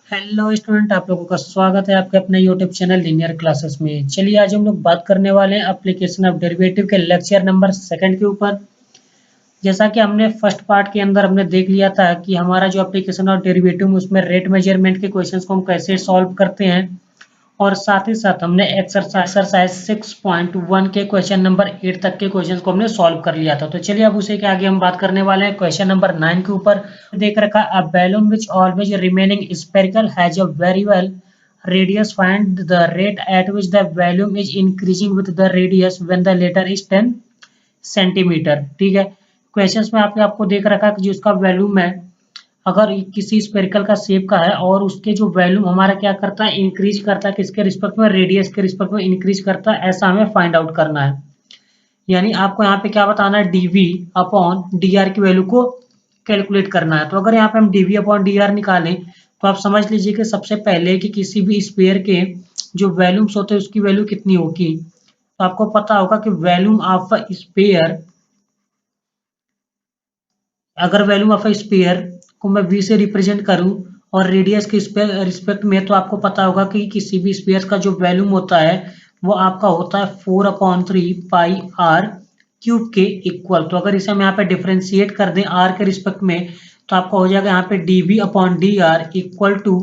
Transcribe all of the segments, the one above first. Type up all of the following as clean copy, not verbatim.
Hello student, आप लोगों का स्वागत है आपके अपने यूट्यूब चैनल लीनियर क्लासेस में। चलिए आज हम लोग बात करने वाले हैं एप्लीकेशन ऑफ डेरिवेटिव के लेक्चर नंबर सेकंड के ऊपर। जैसा कि हमने फर्स्ट पार्ट के अंदर हमने देख लिया था कि हमारा जो एप्लीकेशन ऑफ डेरिवेटिव उसमें रेट मेजरमेंट के क्वेश्चंस को हम कैसे सॉल्व करते हैं, और साथ ही साथ हमने एक्सरसाइज 6.1 के क्वेश्चन नंबर 8 तक के क्वेश्चंस को हमने सॉल्व कर लिया था। तो चलिए अब उसे के आगे हम बात करने वाले हैं क्वेश्चन नंबर 9 के ऊपर। देख रखा a balloon which always remaining spherical has a very well radius. Find the rate at which the volume is increasing with the radius when the latter is 10 centimetre. ठीक है, क्वेश्चंस में आपको देख रखा कि जो उसका वॉल्यूम है, अगर किसी स्फेरिकल का शेप का है और उसके जो वॉल्यूम हमारा क्या करता है, इंक्रीज करता है, किसके रिस्पेक्ट में, रेडियस के रिस्पेक्ट में इंक्रीज करता है, ऐसा हमें फाइंड आउट करना है। यानी आपको यहाँ पे क्या बताना है, dv अपॉन dr की वैल्यू को कैलकुलेट करना है। तो अगर यहाँ पे हम dv अपॉन dr निकालें तो आप समझ लीजिए कि सबसे पहले कि किसी भी स्फीयर के जो वॉल्यूम्स होते हैं उसकी वैल्यू कितनी होगी। तो आपको पता होगा कि वॉल्यूम ऑफ अ स्फीयर, अगर वॉल्यूम ऑफ अ स्फीयर को मैं v से रिप्रेजेंट करूं और रेडियस के रिस्पेक्ट में, तो आपको पता होगा कि किसी भी स्फीयर का जो वॉल्यूम होता है वो आपका होता है 4/3 पाई आर क्यूब के इक्वल। तो अगर इसे हम यहाँ पे डिफ्रेंशिएट कर दें आर के रिस्पेक्ट में, तो आपका हो जाएगा यहाँ पे d upon d r equal to,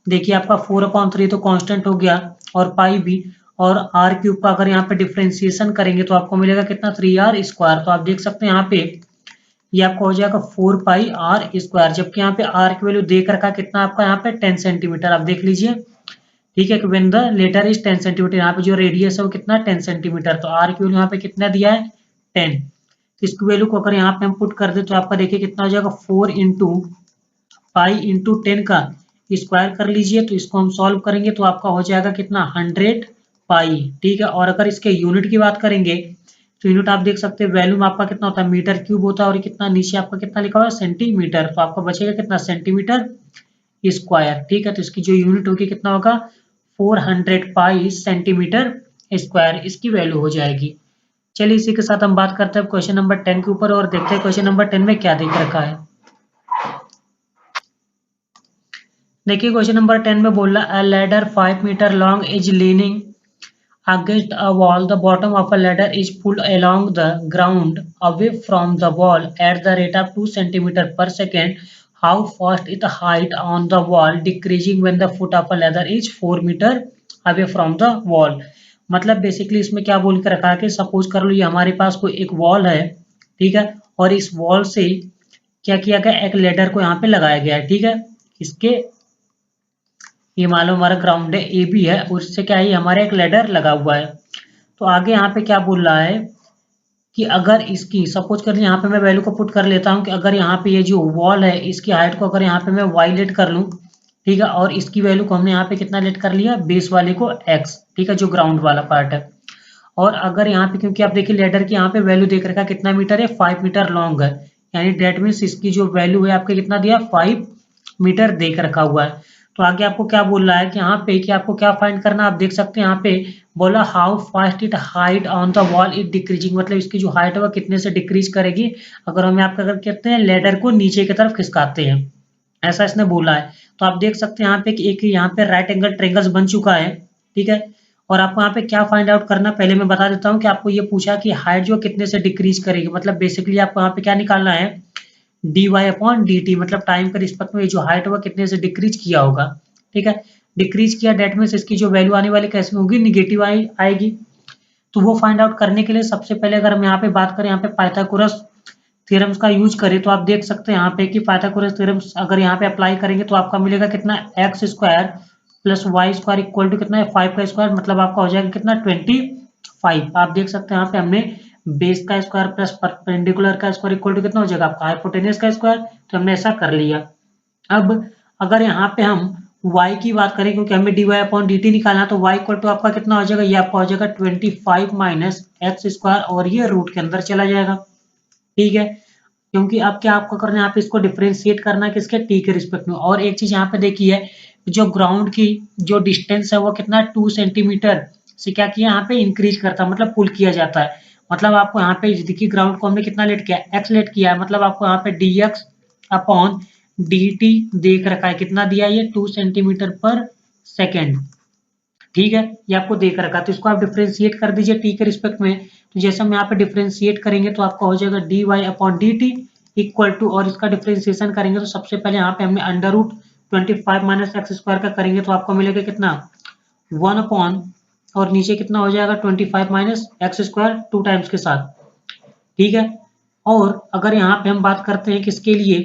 देखिए आपका 4/3 तो कांस्टेंट हो गया और पाई भी, और आर क्यूब का अगर यहाँ पे डिफ्रेंशिएशन करेंगे तो आपको मिलेगा कितना, 3r²। तो आप देख सकते हैं यहाँ पे ये आपका हो जाएगा 4 पाई r², जबकि यहाँ पे r की वैल्यू देख रखा कितना आपका यहाँ पे 10 सेंटीमीटर। आप देख लीजिए, ठीक है, कि when the ladder is 10 centimetre, यहाँ पे जो रेडियस है वो कितना, 10 सेंटीमीटर। तो r की वैल्यू यहाँ पे कितना दिया है, 10। इसकी वैल्यू को अगर यहाँ पे हम पुट कर दे तो आपका देखिए कितना हो जाएगा, 4 इंटू पाई इंटू 10 का स्क्वायर कर लीजिए। तो इसको हम सॉल्व करेंगे तो आपका हो जाएगा कितना, 100 पाई। ठीक है, और अगर इसके यूनिट की बात करेंगे तो यूनिट आप देख सकते हैं वॉल्यूम आपका कितना होता है, मीटर क्यूब होता है, और कितना नीचे आपका कितना लिखा हुआ है, सेंटीमीटर। तो आपका बचेगा कितना, सेंटीमीटर स्क्वायर। ठीक है, तो इसकी जो यूनिट होगी कितना होगा, 400 पाई सेंटीमीटर स्क्वायर इसकी वैल्यू हो जाएगी। चलिए इसी के साथ हम बात करते हैं क्वेश्चन नंबर 10 के ऊपर और देखते हैं क्वेश्चन नंबर 10 में क्या देख रखा है। देखिए क्वेश्चन नंबर 10 में बोल रहा है, a ladder 5 metre long is leaning against a wall. The bottom of a ladder is pulled along the ground away from the wall at the rate of 2 centimeter per second. How fast is the height on the wall decreasing when the foot of a ladder is 4 meter away from the wall. मतलब basically इसमें क्या बोल के रखा है कि suppose कर लो ये हमारे पास कोई एक वॉल है, ठीक है, और इस वॉल से क्या किया गया, एक लेडर को यहाँ पे लगाया गया है। ठीक है, इसके ये मालूम हमारा ग्राउंड है ए बी है, और इससे क्या है, हमारा एक लेडर लगा हुआ है। तो आगे यहाँ पे क्या बोल रहा है कि अगर इसकी सपोज कर यहाँ पे मैं वैल्यू को पुट कर लेता हूँ कि अगर यहाँ पे ये जो वॉल है इसकी हाइट को अगर यहाँ पे मैं y लेट कर लूँ, ठीक है, और इसकी वैल्यू को हमने यहाँ पे कितना लेट कर लिया, बेस वाले को x, ठीक है, जो ग्राउंड वाला पार्ट है। और अगर यहाँ पे, क्योंकि आप देखिए लेडर की यहाँ पे वैल्यू देख रखा कितना मीटर है, 5 मीटर लॉन्ग है, यानी डेट मीन्स इसकी जो वैल्यू है आपके कितना दिया, 5 मीटर देख रखा हुआ है। तो आगे आपको क्या बोल रहा है कि यहाँ पे कि आपको क्या फाइंड करना, आप देख सकते हैं यहाँ पे बोला how fast it height on the wall it decreasing, मतलब इसकी जो हाइट है वो कितने से डिक्रीज करेगी अगर हम आपका अगर कहते हैं लेडर को नीचे की तरफ खिसकाते हैं, ऐसा इसने बोला है। तो आप देख सकते हैं यहाँ पे कि एक यहाँ पे राइट एंगल ट्रायंगल्स बन चुका है। ठीक है, और आपको यहाँ पे क्या फाइंड आउट करना, पहले मैं बता देता हूँ कि आपको ये पूछा कि हाइट जो कितने से डिक्रीज करेगी, मतलब बेसिकली आपको यहाँ पे क्या निकालना है, dy अपॉन dt, मतलब टाइम के रिस्पेक्ट में जो हाइट होगा कितने से डिक्रीज किया होगा। ठीक है, डिक्रीज किया डेट मीन्स इसकी जो वैल्यू आने वाली कैसी होगी, निगेटिव आएगी। तो वो फाइंड आउट करने के लिए सबसे पहले अगर हम यहाँ पे बात करें, यहाँ पे पाइथागोरस थ्योरम्स का यूज करें, तो आप देख सकते हैं यहाँ पे कि पाइथागोरस थ्योरम्स अगर यहाँ पे अप्लाई करेंगे तो आपका मिलेगा कितना, x² plus y² equal to कितना है, 5 का स्क्वायर, मतलब आपका हो जाएगा कितना, 25। आप देख सकते हैं यहाँ पे हमने बेस का स्क्वायर प्लस परपेंडिकुलर का स्क्वायर इक्वल टू कितना हो जाएगा आपका, हाइपोटेनस का स्क्वायर। तो हमने ऐसा कर लिया। अब अगर यहाँ पे हम y की बात करें, क्योंकि हमें dy अपॉन dt निकालना, तो y इक्वल टू आपका कितना हो जाएगा, ये आपका हो जाएगा 25 माइनस x², और ये रूट के अंदर चला जाएगा। ठीक है, क्योंकि अब क्या आपको करना है, यहाँ पे इसको डिफरेंशिएट करना है किसके, t के रिस्पेक्ट में। और एक चीज यहाँ पे देखिए, जो ग्राउंड की जो डिस्टेंस है वो कितना, 2 सेंटीमीटर से क्या किया यहाँ पे इंक्रीज करता है, मतलब पुल किया जाता है। मतलब आपको यहाँ पे देखिए ग्राउंड को हमने कितना लेट किया, x लेट किया है, मतलब आपको यहाँ पे dx अपॉन dt देख रखा है, कितना दिया है ये 2 सेंटीमीटर पर सेकेंड। ठीक है, ये आपको देख रखा है, तो इसको आप डिफ्रेंशिएट कर दीजिए टी के रिस्पेक्ट में। तो जैसे हम यहाँ पे डिफ्रेंशिएट करेंगे तो आपका हो जाएगा dy upon d t equal to, और इसका डिफ्रेंशिएशन करेंगे तो सबसे पहले यहाँ पे हमने under root 25 minus x square का करेंगे तो आपको मिलेगा कितना 1 अपॉन, और नीचे कितना हो जाएगा 25 माइनस एक्स स्क्वायर 2 टाइम्स के साथ। ठीक है, और अगर यहाँ पे हम बात करते हैं किसके लिए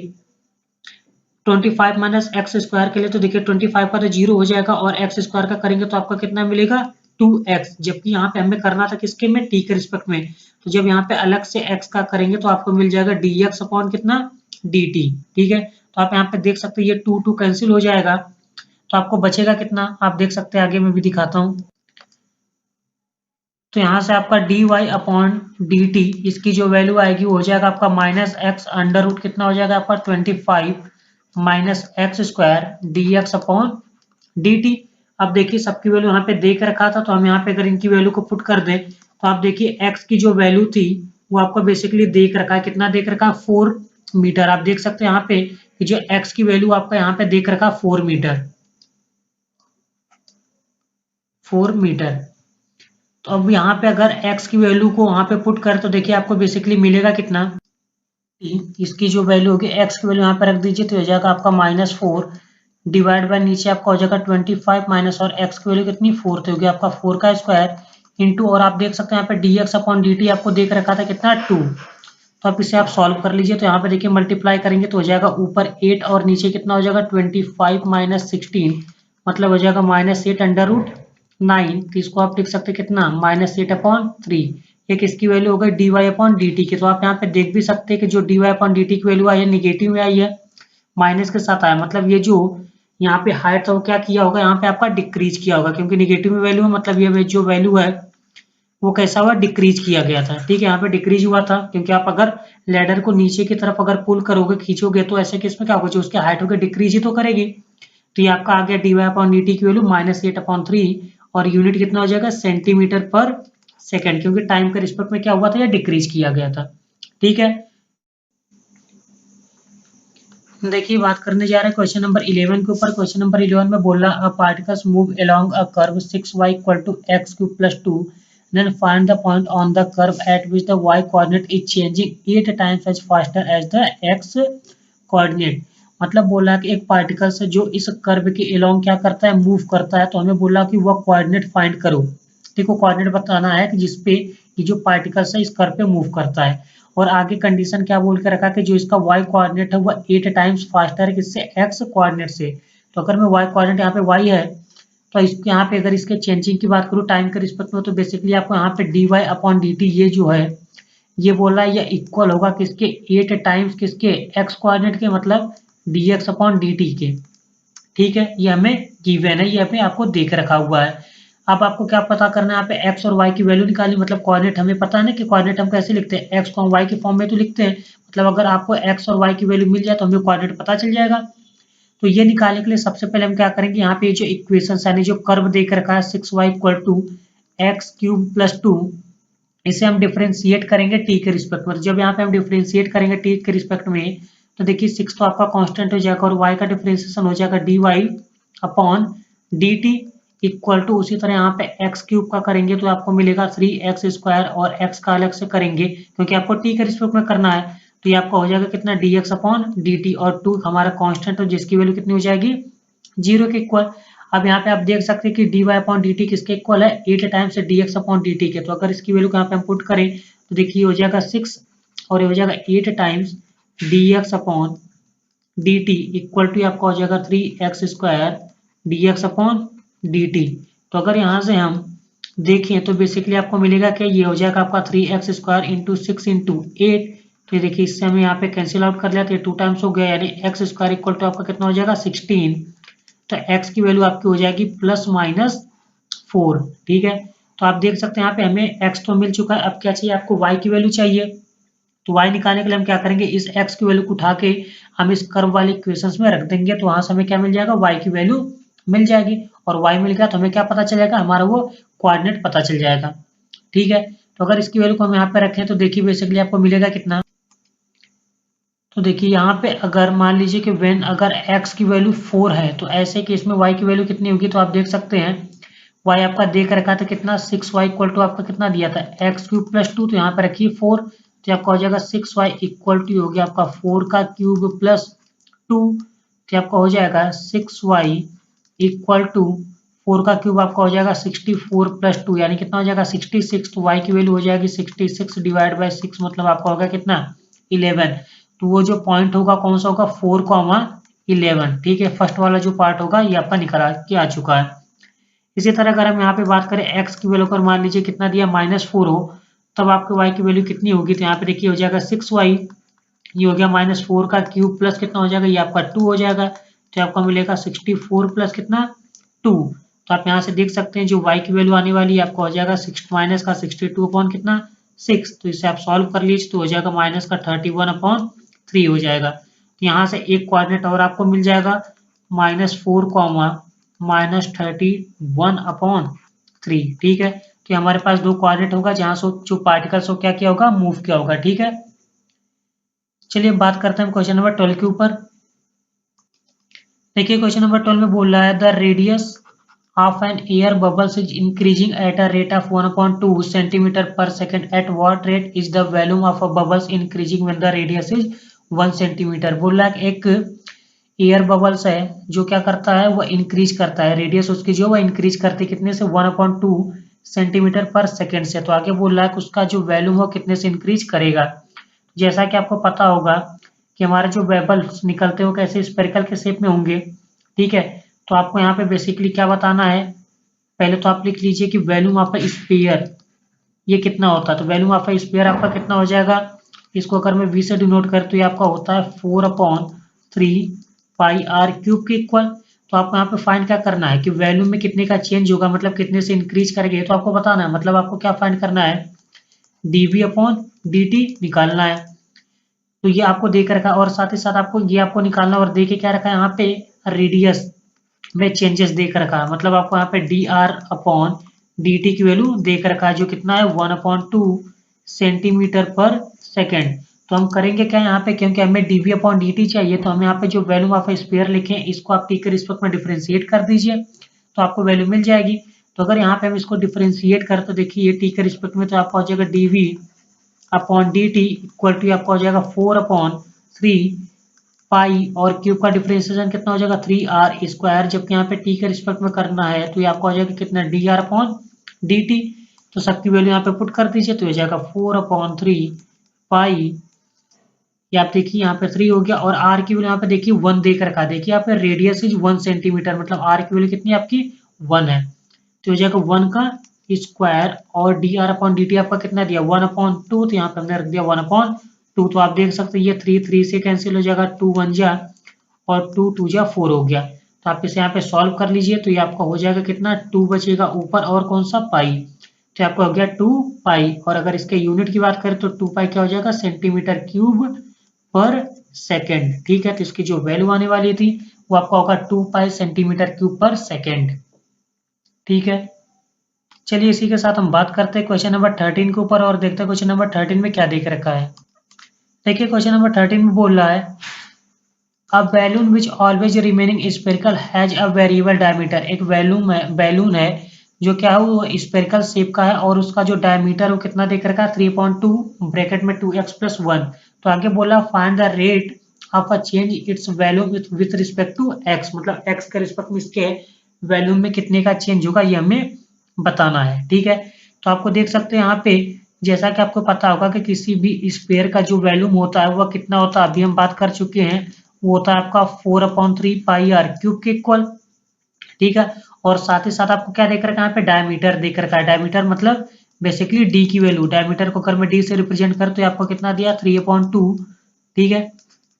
25 माइनस एक्स स्क्वायर के लिए, तो देखिए 25 का तो 0 हो जाएगा और एक्स स्क्वायर का करेंगे तो आपका कितना मिलेगा 2x, जबकि यहाँ पे हमें करना था किसके में t के रिस्पेक्ट में। तो जब यहाँ पे अलग से x का करेंगे तो आपको मिल जाएगा dx अपॉन कितना dt। ठीक है, तो आप यहाँ पे देख सकते हैं ये 2 कैंसिल हो जाएगा, तो आपको बचेगा कितना आप देख सकते हैं, आगे मैं भी दिखाता हूँ। तो यहाँ से आपका dy अपॉन dt इसकी जो वैल्यू आएगी वो हो जाएगा आपका माइनस एक्स अंडर रूट कितना हो जाएगा आपका 25 minus x square D x upon d T. अब देखिए सबकी वैल्यू यहाँ पे देख रखा था, तो हम यहाँ पे अगर इनकी वैल्यू को पुट कर दें तो आप देखिए x की जो वैल्यू थी वो आपको बेसिकली देख रखा है, कितना देख रखा है 4 मीटर। आप देख सकते हैं यहाँ पे कि जो x की वैल्यू आपका यहाँ पे देख रखा 4 मीटर, 4 मीटर। तो अब यहाँ पे अगर x की वैल्यू को वहां पे पुट कर तो देखिए आपको बेसिकली मिलेगा कितना, इसकी जो वैल्यू होगी x की वैल्यू यहाँ पे रख दीजिए तो हो जाएगा आपका -4 डिवाइड बाय नीचे आपका हो जाएगा 25 माइनस, और x की वैल्यू कितनी 4 तो होगी आपका 4 का स्क्वायर इंटू, और आप देख सकते हैं यहाँ पे dx अपॉन dt आपको देख रखा था कितना 2। तो आप इसे आप सॉल्व कर लीजिए, तो यहाँ पे देखिए मल्टीप्लाई करेंगे तो हो जाएगा ऊपर 8 और नीचे कितना हो जाएगा 25 माइनस 16, मतलब हो जाएगा -8 अंडर रूट 9। तो इसको आप लिख सकते हैं कितना -8 अपॉन 3। एक इसकी वैल्यू हो गई d y upon d t की। तो आप यहाँ पे देख भी सकते हैं कि जो d y upon d t की वैल्यू आई है निगेटिव में आई है, माइनस के साथ आया, मतलब ये जो यहाँ पे हाइट था वो क्या किया होगा यहाँ पे आपका डिक्रीज किया होगा, क्योंकि निगेटिव में वैल्यू है मतलब ये जो वैल्यू है वो कैसा हुआ डिक्रीज किया गया था। ठीक है, यहाँ पे डिक्रीज हुआ था क्योंकि आप अगर लेडर को नीचे की तरफ अगर पुल करोगे खींचोगे तो ऐसे केस में क्या होगा जो उसकी हाइट होगी डिक्रीज ही तो करेगी। तो ये आपका आ गया d y upon d t की वैल्यू -8 अपॉन 3, और यूनिट कितना हो जाएगा सेंटीमीटर पर सेकेंड, क्योंकि टाइम के रिस्पेक्ट में क्या हुआ था या डिक्रीज किया गया था। ठीक है, देखिए बात करने जा रहे हैं क्वेश्चन नंबर 11 के ऊपर। क्वेश्चन नंबर 11 में बोल रहा particles move along a curve 6y equal to x cube plus 2, then find the point on the curve at which the y coordinate is changing 8 times as faster as the x coordinate। मतलब बोला कि एक particle से जो इस curve के along क्या करता है मूव करता है, तो हमें बोला कि वह कोऑर्डिनेट फाइंड करो। देखो कोऑर्डिनेट बताना है कि जिसपे ये जो पार्टिकल है इस कर्व पे मूव करता है, और आगे कंडीशन क्या बोल के रखा कि जो इसका y कोऑर्डिनेट है वह 8 टाइम्स फास्टर है किससे x कोऑर्डिनेट से। तो अगर मैं y कोऑर्डिनेट यहाँ पे y है तो इसके यहाँ पे अगर इसके चेंजिंग की बात करूँ टाइम के रिस्पेक्ट में, तो बेसिकली आपको यहाँ पे dy अपॉन dt ये जो है ये बोला है ये इक्वल होगा किसके 8 टाइम्स किसके x कोऑर्डिनेट के, मतलब dx अपॉन dt के। ठीक है, ये हमें गिवन है, ये हमें आपको देख रखा हुआ है। अब आपको क्या पता करना है यहाँ पे x और y की वैल्यू निकालनी, मतलब कोऑर्डिनेट हमें पता है ना कि कोऑर्डिनेट हम कैसे लिखते हैं x को हम y के फॉर्म में तो लिखते हैं, मतलब अगर आपको x और y की वैल्यू मिल जाए तो हमें कोऑर्डिनेट पता चल जाएगा। तो ये निकालने के लिए सबसे पहले हम क्या करेंगे, यहाँ पे जो इक्वेशन यानी जो कर्व देख रखा है 6y equal to x cube plus 2, इसे हम डिफ्रेंशिएट करेंगे t के रिस्पेक्ट में। जब यहाँ पे हम डिफ्रेंशिएट करेंगे t के रिस्पेक्ट में तो देखिए 6 तो आपका कांस्टेंट हो जाएगा और y का डिफ्रेंशिएशन हो जाएगा dy upon dt equal to, उसी तरह यहाँ पे x क्यूब का करेंगे तो आपको मिलेगा 3x स्क्वायर, और x का अलग से करेंगे क्योंकि आपको t के रिस्पेक्ट में करना है, तो ये आपका हो जाएगा कितना dx अपॉन dt, और 2 हमारा कांस्टेंट है जिसकी वैल्यू कितनी हो जाएगी 0 के इक्वल। अब यहाँ पे आप देख सकते हैं कि dy अपॉन dt किसके इक्वल है 8 टाइम्स dx अपॉन dt के। तो अगर इसकी वैल्यू को यहाँ पे हम पुट करें तो देखिए हो जाएगा 6 और ये हो जाएगा 8 times dx upon dt equal to आपका हो जाएगा 3x square dx upon dt। तो अगर यहाँ से हम देखें तो बेसिकली आपको मिलेगा कि ये हो जाएगा आपका 3x स्क्वायर इंटू 6 इंटू 8। तो देखिए इससे हमें यहाँ पे कैंसिल आउट कर लिया तो ये 2 टाइम्स हो गया, यानी x स्क्वायर इक्वल टू आपका कितना हो जाएगा 16। तो x की वैल्यू आपकी हो जाएगी +-4। ठीक है, तो आप देख सकते हैं यहाँ पे हमें x तो मिल चुका है, अब क्या चाहिए आपको y की वैल्यू चाहिए। तो y निकालने के लिए हम क्या करेंगे, इस x की वैल्यू को उठा के हम इस कर्व वाले इक्वेशंस में रख देंगे, तो वहां से हमें क्या मिल जाएगा y की वैल्यू मिल जाएगी, और y मिल गया तो हमें क्या पता चलेगा हमारा वो कोऑर्डिनेट पता चल जाएगा। ठीक है, तो अगर इसकी वैल्यू को हम यहाँ पे रखें तो देखिए बेसिकली आपको मिलेगा कितना, तो देखिए यहाँ पे अगर मान लीजिए कि व्हेन अगर x की वैल्यू 4 है तो ऐसे केस में y की वैल्यू कितनी होगी, तो आप देख सकते हैं y आपका देख रखा था कितना 6y इक्वल टू आपका कितना दिया था x क्यूब प्लस 2, तो यहाँ पे रखिए 4, तो आपका हो जाएगा 6y इक्वल टू हो गया आपका 4 का क्यूब प्लस 2, तो आपका हो जाएगा 6y इक्वल टू 4 का क्यूब आपका हो जाएगा 64 प्लस 2 यानी कितना हो जाएगा 66, तो y की वैल्यू हो जाएगी 66 डिवाइड बाई 6 मतलब आपका होगा कितना 11। तो वो जो पॉइंट होगा कौन सा होगा 4,11। ठीक है, फर्स्ट वाला जो पार्ट होगा ये आपका निकल के आ चुका है। इसी तरह अगर हम यहाँ पे बात करें x की वैल्यू पर मान लीजिए कितना दिया -4 हो, तब आपके y की वैल्यू कितनी होगी, तो यहाँ पे देखिए हो जाएगा 6y, ये हो गया -4 का क्यूब प्लस कितना हो जाएगा ये आपका 2 हो जाएगा, तो आपको मिलेगा 64 प्लस कितना 2। तो आप यहाँ से देख सकते हैं जो y की वैल्यू आने वाली है आपको हो जाएगा माइनस का 62 अपॉन कितना 6, तो इसे आप सॉल्व कर लीजिए तो हो जाएगा माइनस का 31/3 हो जाएगा। तो यहाँ से एक कोऑर्डिनेट और आपको मिल जाएगा -4, -31/3। ठीक है, तो हमारे पास दो कोऑर्डिनेट होगा जहाँ से जो पार्टिकल्स को क्या किया होगा मूव किया होगा। ठीक है, चलिए बात करते हैं क्वेश्चन नंबर 12 के ऊपर। देखिए क्वेश्चन नंबर 12 में बोल रहा है the radius of an air bubbles is increasing at a rate of 1/2 centimetre per second, at what rate is the volume of a bubbles increasing when the radius is 1 centimetre. बोल रहा है एक air bubbles है जो क्या करता है वह इंक्रीज करता है, रेडियस उसकी जो वह इंक्रीज करती है कितने से 1/2 सेंटीमीटर पर सेकेंड से। तो आगे बोल रहा है कि उसका जो वॉल्यूम हो कितने से इंक्रीज करेगा। जैसा कि आपको पता होगा कि हमारे जो बबल्स निकलते हो कैसे स्पेरिकल के शेप में होंगे। ठीक है, तो आपको यहाँ पे बेसिकली क्या बताना है, पहले तो आप लिख लीजिए कि वॉल्यूम ऑफ अ स्फीयर ये कितना होता है। तो वॉल्यूम ऑफ अ स्फीयर आपका कितना हो जाएगा, इसको अगर मैं v से डिनोट कर तो ये आपका होता है 4/3 पाई आर क्यूब के इक्वल। तो आपको यहाँ पे फाइंड क्या करना है कि वॉल्यूम में कितने का चेंज होगा, मतलब कितने से इंक्रीज करेंगे, तो आपको बताना है। मतलब आपको क्या फाइंड करना है dv/dt निकालना है। तो ये आपको देख रखा है और साथ ही साथ आपको ये आपको निकालना और देखे क्या रखा है यहाँ पे रेडियस में चेंजेस देख रखा है। मतलब आपको यहाँ पे dr/dt की वैल्यू देख रखा है जो कितना है 1/2 सेंटीमीटर पर सेकेंड। तो हम करेंगे क्या यहाँ पे, क्योंकि हमें dv/dt चाहिए तो हम यहाँ पे जो वॉल्यूम ऑफ स्फीयर लिखे हैं इसको आप t के रिस्पेक्ट में डिफरेंशिएट कर दीजिए तो आपको वैल्यू मिल जाएगी। तो अगर यहाँ पे हम इसको डिफरेंशिएट करें तो देखिए ये t के रिस्पेक्ट में तो आपका हो जाएगा dv/dt इक्वल टू आपका हो जाएगा 4/3 पाई और क्यूब का डिफरेंशिएशन कितना हो जाएगा 3r², जबकि यहाँ पे t के रिस्पेक्ट में करना है तो ये आपका हो जाएगा कितना dr/dt। तो सबकी वैल्यू यहाँ पे पुट कर दीजिए तो हो जाएगा 4/3 पाई, ये आप देखिए यहाँ पे 3 हो गया और r की वैल्यू यहाँ पे देखिए 1 देख रखा, देखिए यहाँ पे रेडियस इज 1 सेंटीमीटर मतलब r की वैल्यू कितनी आपकी 1 है, तो हो जाएगा 1 का स्क्वायर और dr/dt आपका कितना दिया 1/2, तो यहाँ पे हमने रख दिया 1/2। तो आप देख सकते हैं ये 3 से कैंसिल हो जाएगा, 2 1 जा और 2 2 जा 4 हो गया। तो आप इसे यहाँ पे सॉल्व कर लीजिए तो ये आपका हो जाएगा कितना 2 बचेगा ऊपर और कौन सा पाई, तो आपका हो गया 2 पाई। और अगर इसके यूनिट की बात करें तो 2 पाई क्या हो जाएगा सेंटीमीटर क्यूब पर सेकेंड। ठीक है, तो इसकी जो वैल्यू आने वाली थी वो आपका होगा 2 पाई सेंटीमीटर क्यूब पर सेकेंड। ठीक है, चलिए इसी के साथ हम बात करते हैं क्वेश्चन नंबर 13 के ऊपर और देखते हैं क्वेश्चन नंबर 13 में क्या देख रखा है। देखिए क्वेश्चन नंबर 13 में बोल रहा है a balloon which always remaining spherical has a variable diameter. एक बैलून है जो क्या है वो स्पेरिकल शेप का है और उसका जो डायमीटर वो कितना देख रखा है 3.2 ब्रैकेट में 2x+1। तो आगे बोला find the rate of a change its value with respect to x, मतलब x के रिस्पेक्ट में इसके वैल्यू में कितने का चेंज होगा ये हमें बताना है। ठीक है, तो आपको देख सकते हैं यहाँ पे जैसा कि आपको पता होगा कि किसी भी स्पेयर का जो वॉल्यूम होता है वह कितना होता है, अभी हम बात कर चुके हैं, वो होता है आपका 4/3 पाई आर क्यूब के इक्वल। ठीक है, और साथ ही साथ आपको क्या देख रखा है यहाँ पे डायमीटर देख रखा है, डायमीटर मतलब बेसिकली डी की वैल्यू, डायमीटर को अगर मैं डी से रिप्रेजेंट कर तो आपको कितना दिया 3/2। ठीक है,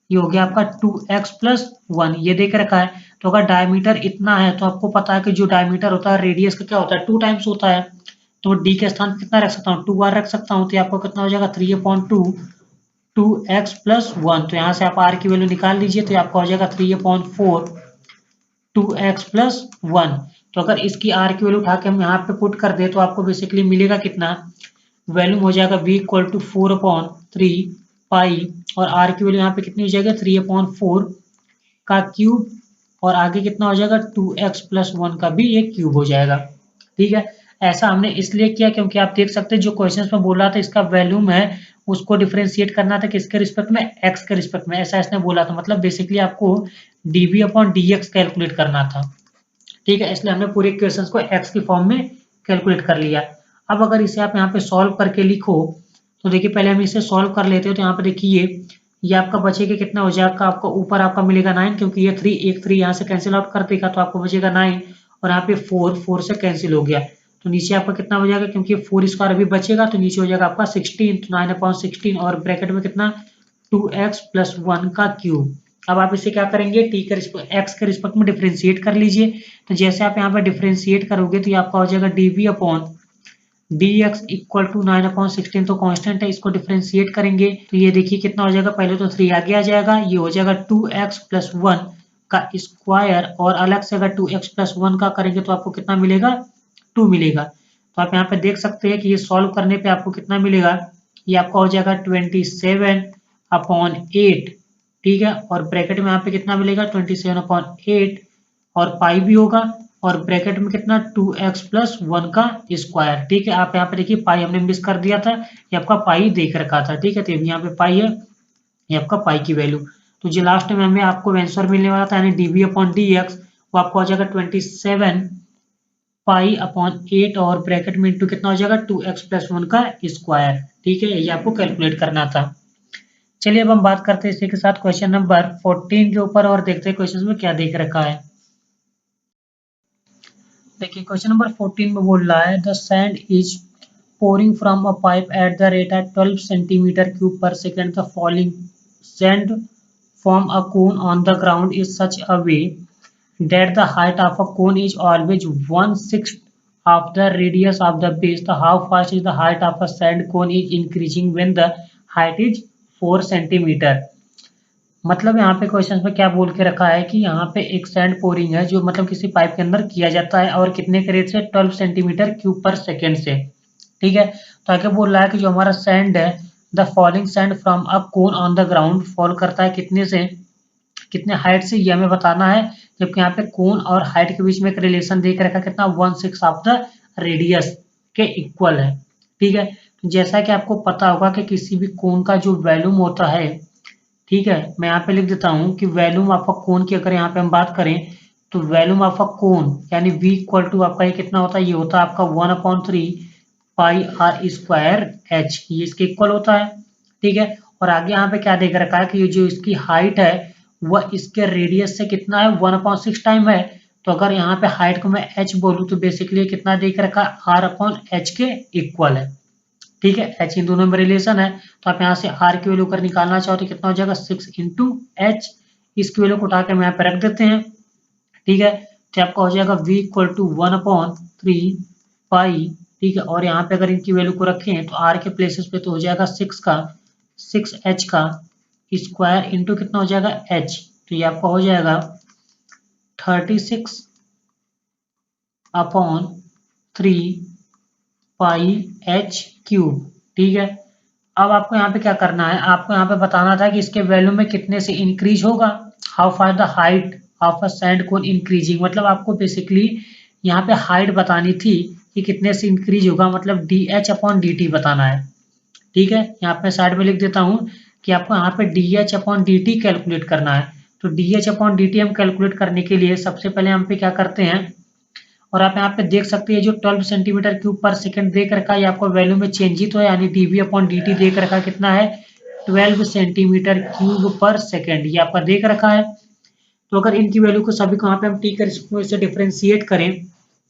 ये हो गया आपका 2x+1 ये देख रखा है। तो अगर डायमीटर इतना है तो आपको पता है कि जो डायमीटर होता है रेडियस का क्या होता है 2 टाइम्स होता है, तो डी के स्थान पर कितना रख सकता हूँ 2r रख सकता हूँ, तो आपको कितना हो जाएगा 3/2 2x+1। तो यहाँ से आप r की वैल्यू निकाल लीजिए तो आपका हो जाएगा 3/4 2x+1। तो अगर इसकी r की वैल्यू उठा के हम यहाँ पे पुट कर दे तो आपको बेसिकली मिलेगा कितना, वैल्यूम हो जाएगा v = 4/3 पाई, और आर की वैल्यू यहाँ पे कितनी हो जाएगा 3/4 का क्यूब, और आगे कितना हो जाएगा 2x+1 का भी एक क्यूब हो जाएगा। ठीक है, ऐसा हमने इसलिए किया क्योंकि आप देख सकते हैं जो क्वेश्चन में बोला था इसका वैल्यूम है उसको डिफरेंशिएट करना था किसके रिस्पेक्ट में, x के रिस्पेक्ट में, ऐसा इसने बोला था। मतलब बेसिकली आपको dv/dx कैलकुलेट करना था। ठीक है, इसलिए हमने पूरे इक्वेशंस को x की फॉर्म में कैलकुलेट कर लिया। अब अगर इसे आप यहाँ पे सॉल्व करके लिखो तो देखिए पहले हम इसे सॉल्व कर लेते हो, तो यहाँ पे देखिए ये आपका बचेगा कितना हो जाएगा, आपका ऊपर आपका मिलेगा 9 क्योंकि ये 3 एक 3 यहाँ से कैंसिल आउट कर देगा तो आपको बचेगा 9, और यहाँ पे 4 से कैंसिल हो गया तो नीचे आपका कितना हो जाएगा, क्योंकि 4 स्क्वायर अभी बचेगा तो नीचे हो जाएगा आपका 16, तो 9/16 और ब्रैकेट में कितना 2x+1 का क्यूब। अब आप इसे क्या करेंगे x के रिस्पेक्ट में डिफरेंशिएट कर लीजिए। तो जैसे आप यहाँ पे डिफरेंशिएट करोगे तो ये आपका हो जाएगा dv/dx इक्वल टू 9/16, तो कांस्टेंट है, इसको डिफरेंशिएट करेंगे तो ये देखिए कितना हो जाएगा, पहले तो 3 आगे आ जाएगा, ये हो जाएगा 2x+1 का स्क्वायर, और अलग से अगर 2x+1 का करेंगे तो आपको कितना मिलेगा 2 मिलेगा। तो आप यहाँ पे देख सकते हैं कि ये सॉल्व करने पे आपको कितना मिलेगा, ये आपका हो जाएगा 27/8। ठीक है, और ब्रैकेट में यहाँ पे कितना मिलेगा 27/8, और पाई भी होगा, और ब्रैकेट में कितना 2x+1 का स्क्वायर। ठीक है, आप यहाँ पे देखिए पाई हमने मिस कर दिया था, ये आपका पाई देख रखा था। ठीक है, तो यहाँ पे पाई है, ये आपका पाई की वैल्यू। तो जो लास्ट में हमें आपको आंसर मिलने वाला था यानी dv/dx वो आपको हो जाएगा 27π/8, और ब्रैकेट में इंटू कितना हो जाएगा 2x+1 का स्क्वायर। ठीक है, ये आपको कैलकुलेट करना था। चलिए अब हम बात करते हैं इसी के साथ क्वेश्चन नंबर 14 के ऊपर, और देखते हैं क्वेश्चन में क्या देख रखा है। देखिए क्वेश्चन नंबर 14 में बोल रहा है the sand is pouring from a pipe at the rate at 12 centimeter cube per second. The falling sand form a cone on the ground is such a way that the height of a cone is always 1/6 of the radius of the base. So how fast is the height of a sand cone is increasing when the height is 4 centimeter. मतलब यहाँ पे question में क्या बोल के रखा है कि यहाँ पे एक सैंड पोरिंग है जो मतलब किसी पाइप के अंदर किया जाता है, और कितने के रेट से 12 सेंटीमीटर क्यूब पर सेकेंड से। ठीक है, तो आगे बोल रहा है कि जो हमारा सैंड है the falling sand from a cone on the ground fall करता है कितने से, कितने हाइट से, ये हमें बताना है। जबकि यहाँ पे कोन और हाइट के बीच में एक रिलेशन देख रखा है कितना 1/6 ऑफ द रेडियस के इक्वल है। ठीक है, जैसा कि आपको पता होगा कि किसी भी कोन का जो वैल्यूम होता है, ठीक है, मैं यहाँ पे लिख देता हूँ कि वैल्यूम ऑफ अ कोन की अगर यहाँ पे हम बात करें तो वैल्यूम ऑफ अ कोन यानी v इक्वल टू आपका ये कितना होता है, ये होता है आपका 1/3 पाई r स्क्वायर h, ये इसके इक्वल होता है। ठीक है, और आगे यहाँ पे क्या देख रखा है कि ये जो इसकी हाइट है वह इसके रेडियस से कितना है 1/6 टाइम है। तो अगर यहाँ पे हाइट को मैं h बोलूँ तो बेसिकली कितना देख रखा है r/h के इक्वल है। ठीक है, h इन दोनों में रिलेशन है, तो आप यहाँ से r की वैल्यू अगर निकालना चाहो तो कितना हो जाएगा 6 इंटू एच, इसकी वैल्यू को उठा के हम यहाँ पे रख देते हैं। ठीक है, तो आपका हो जाएगा v इक्वल टू 1/3 पाई। ठीक है, और यहाँ पे अगर इनकी वैल्यू को रखें तो r के प्लेसेस पे तो हो जाएगा 6h का स्क्वायर इंटू कितना हो जाएगा h, तो ये आपका हो जाएगा 36/3 पाई h क्यूब। ठीक है, अब आपको यहाँ पे क्या करना है, आपको यहाँ पे बताना था कि इसके वैल्यू में कितने से इंक्रीज होगा। How far the height of a sand cone increasing, मतलब आपको बेसिकली यहाँ पे हाइट बतानी थी कि कितने से इंक्रीज होगा, मतलब dh/dt बताना है। ठीक है, यहाँ पे साइड में लिख देता हूँ कि आपको यहाँ पे dh/dt कैलकुलेट करना है। तो dh/dt हम कैलकुलेट करने के लिए सबसे पहले हम पे क्या करते हैं, और आप यहाँ पे देख सकते हैं जो 12 सेंटीमीटर क्यूब पर सेकंड देख रखा है, आपको वैल्यू में चेंज ही तो है, यानी dv/dt देख रखा है कितना है 12 सेंटीमीटर क्यूब पर सेकंड, ये आपका देख रखा है। तो अगर इनकी वैल्यू को सभी को यहाँ पे हम टी कर से डिफ्रेंशिएट करें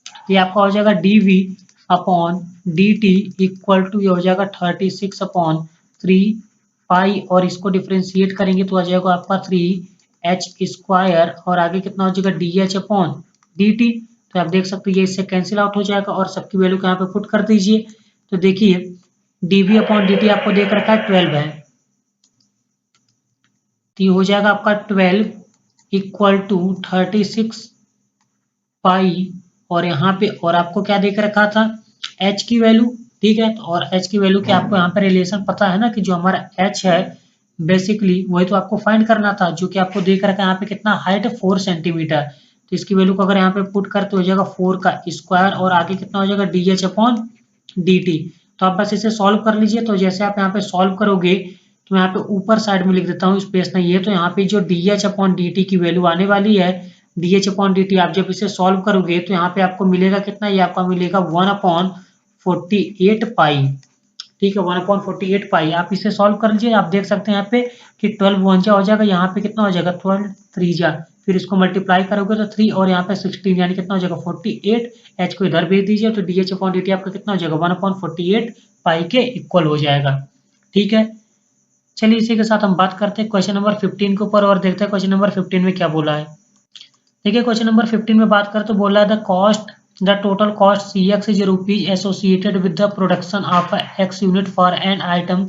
तो ये आपका हो जाएगा dv/dt इक्वल टू ये हो जाएगा 36/3 पाई, और इसको डिफ्रेंशिएट करेंगे तो आ जाएगा आपका 3h स्क्वायर, और आगे कितना हो जाएगा dh/dt। तो आप देख सकते हैं ये इससे कैंसिल आउट हो जाएगा, और सबकी वैल्यू को यहाँ पे पुट कर दीजिए। तो देखिए dv/dt आपको देख रखा है 12 है, तो ये हो जाएगा आपका 12 इक्वल टू 36 पाई, और यहाँ पे और आपको क्या देख रखा था h की वैल्यू। ठीक है, और h की वैल्यू के आपको यहाँ पे रिलेशन पता है ना कि जो हमारा h है बेसिकली वही तो आपको फाइंड करना था, जो कि आपको देख रखा है यहाँ पे कितना हाइट है 4 सेंटीमीटर। तो इसकी वैल्यू को अगर यहाँ पे पुट करते हो जाएगा 4 का स्क्वायर और आगे कितना हो जाएगा D H upon d T. तो आप बस इसे सॉल्व कर लीजिए। तो जैसे आप यहाँ पे सॉल्व करोगे तो मैं यहाँ पे ऊपर साइड में लिख देता हूँ स्पेस नहीं है, तो यहाँ पे जो D H upon d t की वैल्यू आने वाली है, D H upon d T, आप जब इसे सॉल्व करोगे तो यहाँ पे आपको मिलेगा कितना, ये आपका मिलेगा 1/48 पाई। ठीक है, 1/48 पाई। आप इसे सॉल्व कर लीजिए। आप देख सकते हैं यहाँ पे कि 12 वन जा हो जाएगा, यहाँ पे कितना हो जाएगा 12 3 जा, फिर इसको मल्टीप्लाई करोगे तो 3 और यहाँ पे 16 यानी कितना हो जाएगा 48। एच को इधर भेज दीजिए तो D H upon d T आपका कितना हो जाएगा 1/48 पाई के इक्वल हो जाएगा। ठीक है, चलिए इसी के साथ हम बात करते हैं क्वेश्चन नंबर 15 के ऊपर और देखते हैं क्वेश्चन नंबर 15 में क्या बोला है। देखिए क्वेश्चन नंबर 15 में बात करें तो बोला है the total cost c x is rupees associated with the production of x unit for an item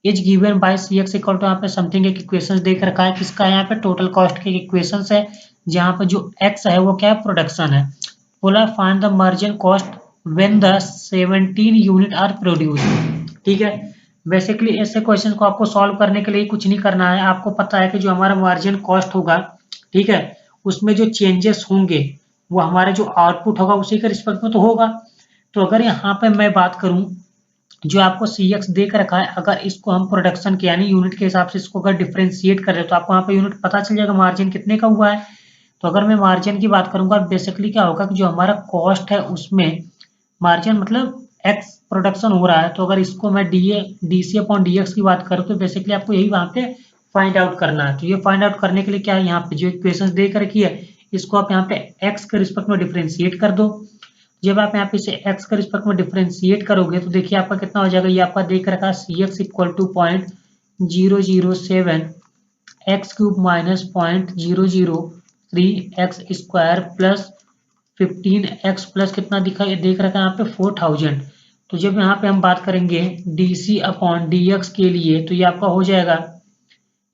is given by c x equal to, यहाँ पे समथिंग एक इक्वेशन देख रखा है, किसका यहाँ पे टोटल कॉस्ट के इक्वेशन है, जहाँ पे जो एक्स है वो क्या है प्रोडक्शन है। बोला find the margin cost when the 17 unit are produce. ठीक है, बेसिकली ऐसे क्वेश्चन को आपको सॉल्व करने के लिए कुछ नहीं करना है। आपको पता है कि जो हमारा मार्जिन कॉस्ट होगा, ठीक है, उसमें जो चेंजेस होंगे वो हमारा जो आउटपुट होगा उसी के रिस्पेक्ट में तो होगा। तो अगर यहाँ पे मैं बात करूं, जो आपको सी एक्स देख रखा है, अगर इसको हम प्रोडक्शन के यानी यूनिट के हिसाब से इसको अगर डिफ्रेंशिएट करें तो आपको यहाँ पे यूनिट पता चल जाएगा मार्जिन कितने का हुआ है। तो अगर मैं मार्जिन की बात करूंगा, बेसिकली क्या होगा कि जो हमारा कॉस्ट है उसमें मार्जिन मतलब एक्स प्रोडक्शन हो रहा है, तो अगर इसको मैं d c upon d x की बात करूँ तो बेसिकली आपको यही वहाँ पे फाइंड आउट करना है। तो ये फाइंड आउट करने के लिए क्या है, यहाँ पे जो इक्वेशन देख रखी है इसको आप यहाँ पे एक्स के रिस्पेक्ट में डिफ्रेंशिएट कर दो। जब आप यहाँ पे इसे एक्स के रिस्पेक्ट में डिफ्रेंशिएट करोगे तो देखिए आपका कितना हो जाएगा, ये आपका देख रखा है C x equal to 0.007 x cube minus 0.003 x square plus 15 x plus कितना दिखा देख रखा है यहाँ पे 4000। तो जब यहाँ पे हम बात करेंगे d c upon d x के लिए तो ये आपका हो जाएगा,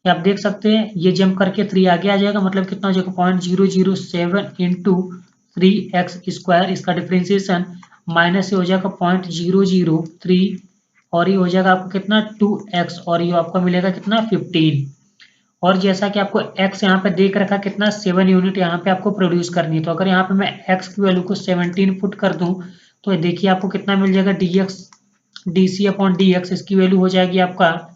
ये आप देख सकते हैं ये जंप करके 3 आगे आ जाएगा, मतलब कितना हो जाएगा 0.007 इंटू 3x स्क्वायर, इसका डिफ्रेंसिएशन माइनस से हो जाएगा 0.003 और ये हो जाएगा आपको कितना 2x और ये आपको मिलेगा कितना 15। और जैसा कि आपको x यहाँ पे देख रखा कितना 7 यूनिट यहाँ पे आपको प्रोड्यूस करनी है। तो अगर यहाँ पे मैं x की वैल्यू को 17 पुट कर दूं तो देखिए आपको कितना मिल जाएगा d c upon d x, इसकी वैल्यू हो जाएगी आपका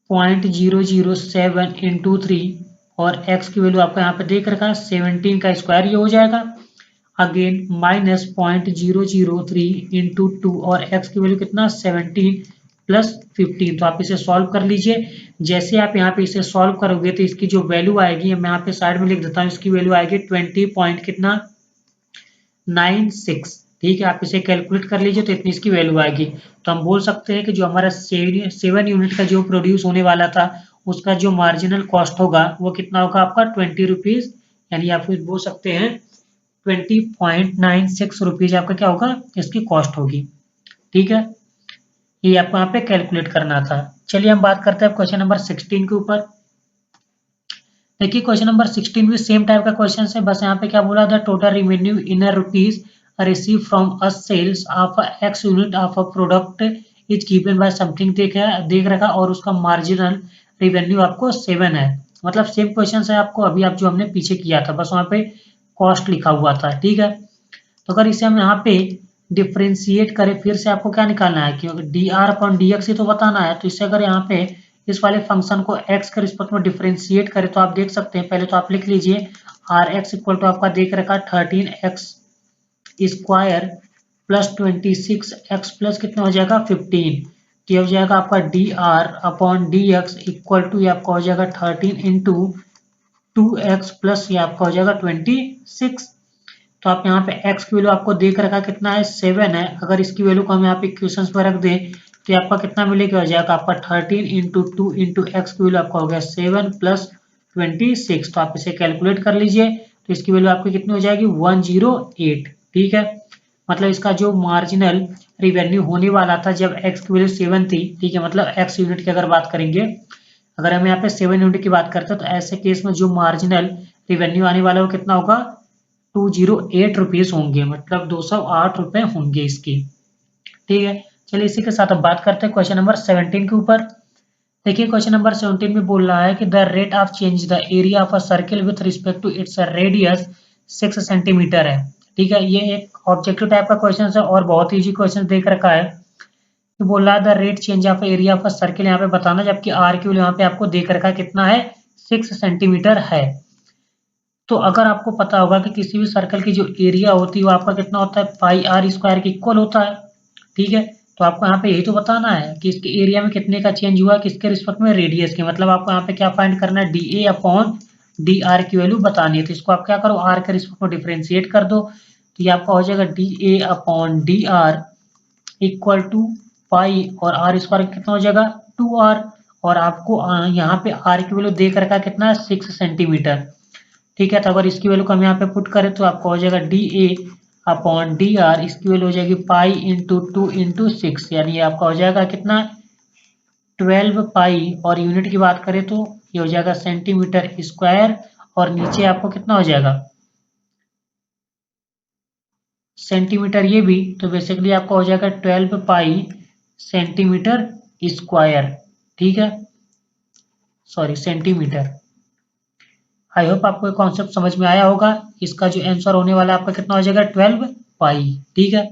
0.007 इंटू 3 और x की वैल्यू आपका यहाँ पे देख रखा है 17 का स्क्वायर ये हो जाएगा, अगेन माइनस 0.003 इंटू 2 और x की वैल्यू कितना 17 प्लस 15। तो आप इसे सॉल्व कर लीजिए। जैसे आप यहाँ पे इसे सॉल्व करोगे तो इसकी जो वैल्यू आएगी, मैं यहाँ पे साइड में लिख देता हूँ, इसकी वैल्यू आएगी 20 पॉइंट कितना 96। ठीक है, आप इसे कैलकुलेट कर लीजिए तो इतनी इसकी वैल्यू आएगी। तो हम बोल सकते हैं कि जो हमारा 7 यूनिट का जो प्रोड्यूस होने वाला था उसका जो मार्जिनल कॉस्ट होगा वो कितना होगा आपका 20 रुपीज, यानी आप बोल सकते हैं 20.96 रुपीज आपका क्या होगा इसकी कॉस्ट होगी। ठीक है, ये आपको यहाँ पे कैलकुलेट करना था। चलिए हम बात करते हैं क्वेश्चन नंबर 16 के ऊपर। देखिए क्वेश्चन नंबर 16 भी सेम टाइप का क्वेश्चन है, बस यहाँ पे क्या बोला था total revenue in rupees receive from a sales of x unit of a product is given by something देख रखा और उसका मार्जिनल रेवेन्यू आपको 7 है। मतलब सेम क्वेश्चन है आपको अभी आप जो हमने पीछे किया था, बस वहाँ पे कॉस्ट लिखा हुआ था। ठीक है, तो अगर इसे हम यहाँ पे डिफ्रेंशिएट करें फिर से आपको क्या निकालना है, क्योंकि d r upon d x ही तो बताना है। तो इससे अगर यहाँ पे इस वाले फंक्शन को x के रिस्पेक्ट में डिफरेंशिएट करें तो आप देख सकते हैं, पहले तो आप लिख लीजिए आर एक्स इक्वल टू आपका देख रखा 13x square plus 26 x plus कितना हो जाएगा 15। तो ये हो जाएगा आपका d r upon d x equal to ये आपका हो जाएगा 13 इंटू 2x प्लस ये आपका हो जाएगा 26। तो आप यहाँ पे x की वैल्यू आपको देख रखा कितना है 7 है, अगर इसकी वैल्यू को हम यहाँ पे इक्वेशंस पर रख दें तो आपका कितना मिलेगा, हो जाएगा आपका 13 इंटू 2 इंटू एक्स की वैल्यू आपका हो गया 7 प्लस 26। तो आप इसे कैलकुलेट कर लीजिए तो इसकी वैल्यू आपकी कितनी हो जाएगी 108। ठीक है, मतलब इसका जो मार्जिनल रिवेन्यू होने वाला था जब एक्स की वैल्यू 7 थी, ठीक है, मतलब एक्स यूनिट की अगर बात करेंगे, अगर हम यहाँ पे 7 यूनिट की बात करते हैं तो ऐसे केस में जो मार्जिनल रिवेन्यू आने वाला है वो कितना होगा 208 रुपीज होंगे, मतलब 208 रुपए होंगे इसकी। ठीक है, चलिए इसी के साथ अब बात करते हैं क्वेश्चन नंबर 17 के ऊपर। देखिए क्वेश्चन नंबर 17 में बोल रहा है कि the rate of change the area of a circle with respect to its radius 6 centimetre है। ठीक है, ये एक ऑब्जेक्टिव टाइप का क्वेश्चन है और बहुत इजी क्वेश्चन देख रखा है। तो बोल रहा है the rate change of area of a circle यहाँ पे बताना, जबकि आर क्यू यहाँ पे आपको देख रखा है कितना है, 6 सेंटीमीटर है। तो अगर आपको पता होगा कि किसी भी सर्कल की जो एरिया होती है वो आपका कितना होता है, पाई आर स्क्वायर के इक्वल होता है। ठीक है, तो आपको यहाँ पे यही तो बताना है कि इसके एरिया में कितने का चेंज हुआ, किसके रिस्पेक्ट में, रेडियस के। मतलब आपको यहाँ पे क्या फाइंड करना है, D A upon d are की वैल्यू बतानी है। तो इसको आप क्या करो, आर के रिस्पेक्ट में डिफ्रेंशिएट कर दो, तो ये आपका हो जाएगा d A upon d r equal to pi, और आर स्क्वायर कितना हो जाएगा, 2r। और आपको यहाँ पे आर की वैल्यू देख रखा है कितना है, 6 सेंटीमीटर। ठीक है, तो अगर इसकी वैल्यू को हम यहाँ पे पुट करें तो आपको हो जाएगा d A upon d are, इसकी वैल्यू हो जाएगी पाई इंटू 2 इंटू 6, यानी ये आपका हो जाएगा कितना, 12 पाई। और यूनिट की बात करें तो ये हो जाएगा सेंटीमीटर स्क्वायर, और नीचे आपको कितना हो जाएगा, सेंटीमीटर ये भी। तो बेसिकली आपका हो जाएगा 12 पाई सेंटीमीटर स्क्वायर। ठीक है, सॉरी सेंटीमीटर। आई होप आपको ये कॉन्सेप्ट समझ में आया होगा। इसका जो आंसर होने वाला है आपका कितना हो जाएगा, 12 पाई। ठीक है।